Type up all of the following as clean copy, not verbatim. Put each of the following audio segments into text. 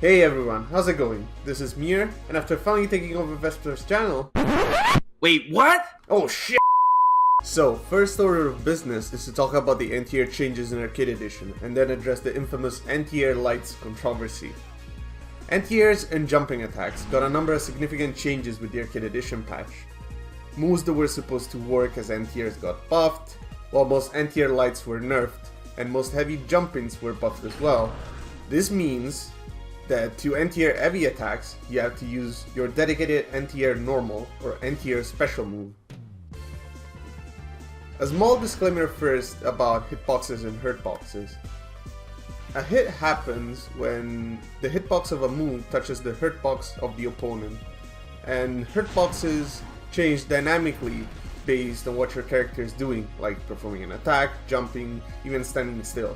Hey everyone, how's it going? This is Mir, and after finally taking over Vesper's channel... Wait, what? Oh shit! So, first order of business is to talk about the anti-air changes in Arcade Edition, and then address the infamous anti-air lights controversy. Anti-airs and jumping attacks got a number of significant changes with the Arcade Edition patch. Moves that were supposed to work as anti-airs got buffed, while most anti-air lights were nerfed, and most heavy jump-ins were buffed as well. This means that to anti-air heavy attacks, you have to use your dedicated anti-air normal or anti-air special move. A small disclaimer first about hitboxes and hurtboxes. A hit happens when the hitbox of a move touches the hurtbox of the opponent, and hurtboxes change dynamically based on what your character is doing, like performing an attack, jumping, even standing still.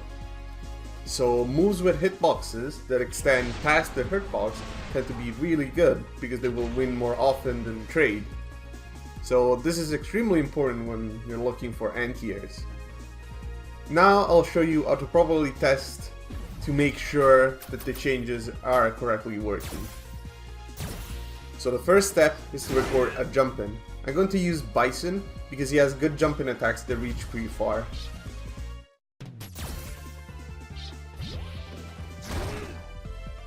So moves with hitboxes that extend past the hurtbox tend to be really good because they will win more often than trade. So this is extremely important when you're looking for anti-airs. Now I'll show you how to properly test to make sure that the changes are correctly working. So the first step is to record a jump-in. I'm going to use Bison because he has good jump-in attacks that reach pretty far.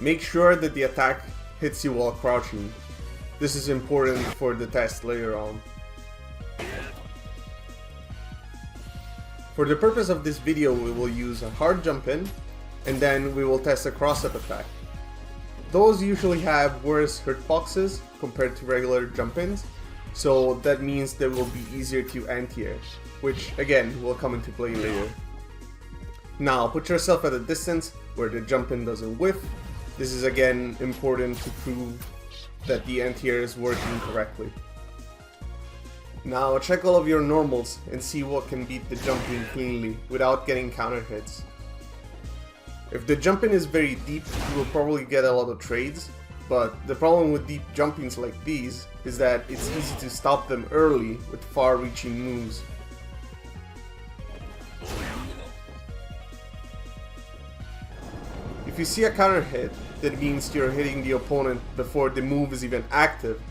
Make sure that the attack hits you while crouching. This is important for the test later on. For the purpose of this video, we will use a hard jump in, and then we will test a cross-up attack. Those usually have worse hurtboxes compared to regular jump-ins, so that means they will be easier to anti-air, which again will come into play later. Now put yourself at a distance where the jump-in doesn't whiff. This is again important to prove that the anti-air is working correctly. Now check all of your normals and see what can beat the jump-in cleanly without getting counter hits. If the jump-in is very deep, you will probably get a lot of trades, but the problem with deep jump-ins like these is that it's easy to stop them early with far-reaching moves. If you see a counter hit, that means you're hitting the opponent before the move is even active.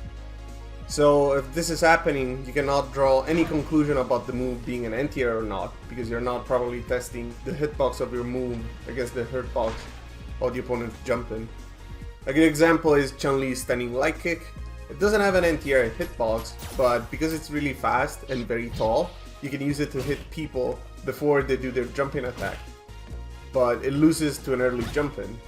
So if this is happening, you cannot draw any conclusion about the move being an anti-air or not, because you're not properly testing the hitbox of your move against the hurtbox of the opponent's jump-in. A good example is Chun-Li's standing light kick. It doesn't have an anti-air hitbox, but because it's really fast and very tall, you can use it to hit people before they do their jump-in attack. But it loses to an early jump-in.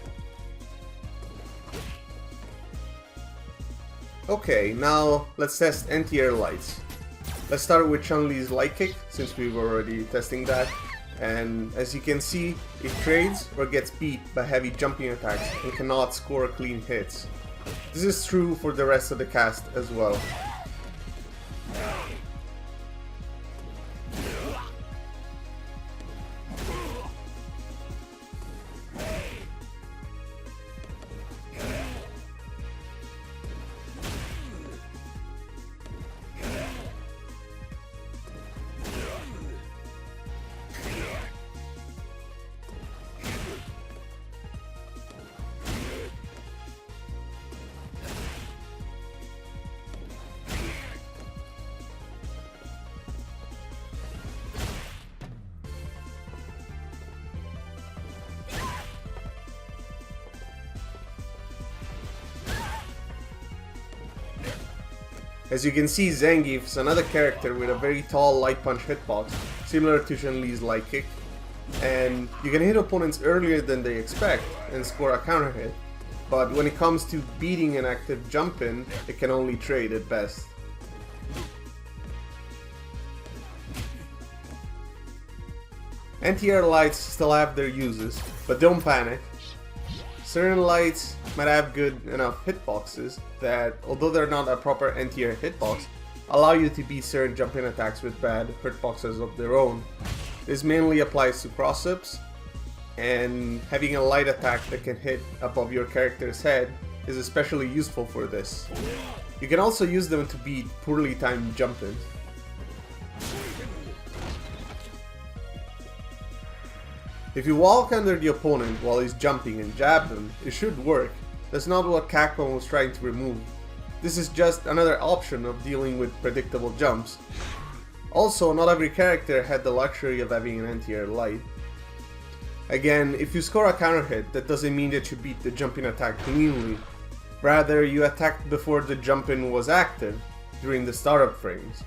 Okay, now let's test anti-air lights. Let's start with Chun-Li's light kick, since we were already testing that. And as you can see, it trades or gets beat by heavy jumping attacks and cannot score clean hits. This is true for the rest of the cast as well. As you can see, Zangief is another character with a very tall light punch hitbox, similar to Chun-Li's light kick, and you can hit opponents earlier than they expect and score a counter hit, but when it comes to beating an active jump-in, it can only trade at best. Anti-air lights still have their uses, but don't panic. Certain lights might have good enough hitboxes that, although they're not a proper anti-air hitbox, allow you to beat certain jump-in attacks with bad hurtboxes of their own. This mainly applies to cross-ups, and having a light attack that can hit above your character's head is especially useful for this. You can also use them to beat poorly timed jump-ins. If you walk under the opponent while he's jumping and jab them, it should work, That's not what Capcom was trying to remove. This is just another option of dealing with predictable jumps. Also, not every character had the luxury of having an anti-air light. Again, if you score a counter hit, that doesn't mean that you beat the jumping attack cleanly. Rather, you attacked before the jump-in was active, during the startup frames.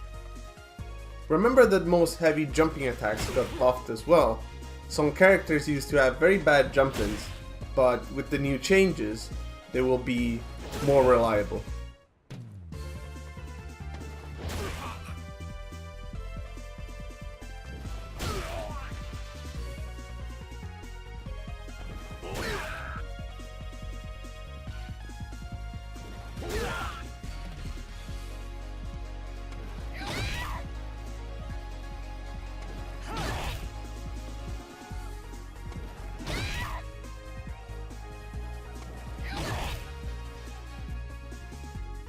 Remember that most heavy jumping attacks got buffed as well. Some characters used to have very bad jump-ins, but with the new changes, they will be more reliable.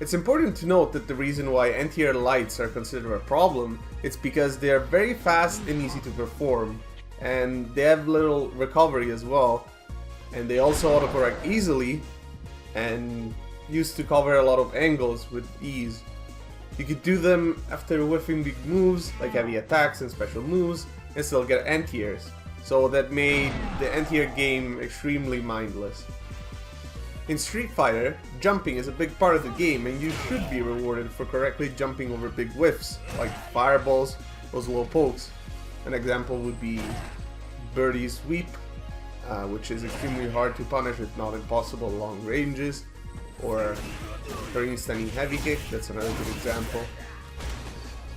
It's important to note that the reason why anti-air lights are considered a problem is because they are very fast and easy to perform, and they have little recovery as well, and they also autocorrect easily and used to cover a lot of angles with ease. You could do them after whiffing big moves like heavy attacks and special moves and still get anti-airs, so that made the anti-air game extremely mindless. In Street Fighter, jumping is a big part of the game and you should be rewarded for correctly jumping over big whiffs, like fireballs or slow pokes. An example would be Birdie's Sweep, which is extremely hard to punish if not impossible at long ranges, or Turning Standing Heavy Kick, that's another good example.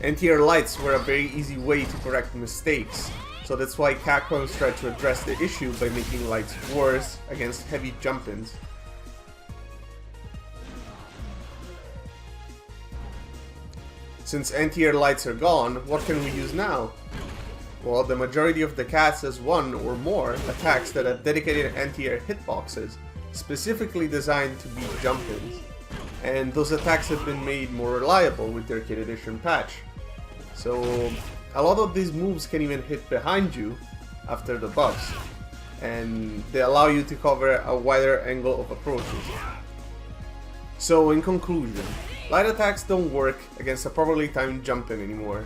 Anti-air lights were a very easy way to correct mistakes, so that's why Capcom tried to address the issue by making lights worse against heavy jump-ins. Since anti-air lights are gone, what can we use now? Well, the majority of the cast has one or more attacks that have dedicated anti-air hitboxes, specifically designed to beat jump-ins. And those attacks have been made more reliable with their Kid Edition patch. So, a lot of these moves can even hit behind you after the buffs, and they allow you to cover a wider angle of approaches. So, in conclusion, light attacks don't work against a properly timed jump-in anymore.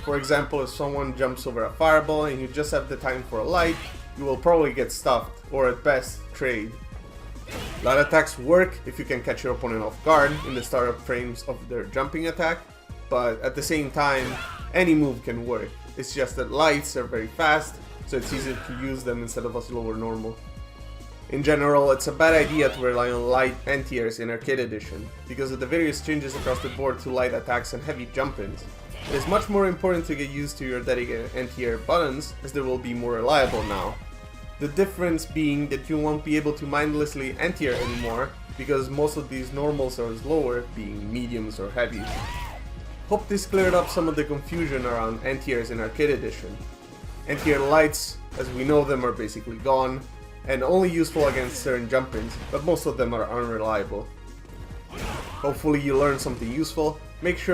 For example, if someone jumps over a fireball and you just have the time for a light, you will probably get stuffed, or at best, trade. Light attacks work if you can catch your opponent off guard in the startup frames of their jumping attack, but at the same time, any move can work. It's just that lights are very fast, so it's easier to use them instead of a slower normal. In general, it's a bad idea to rely on light anti-airs in Arcade Edition, because of the various changes across the board to light attacks and heavy jump-ins. It is much more important to get used to your dedicated anti-air buttons, as they will be more reliable now. The difference being that you won't be able to mindlessly anti-air anymore, because most of these normals are slower, being mediums or heavies. Hope this cleared up some of the confusion around anti-airs in Arcade Edition. Anti-air lights, as we know them, are basically gone, and only useful against certain jump-ins, but most of them are unreliable. Hopefully you learned something useful. Make sure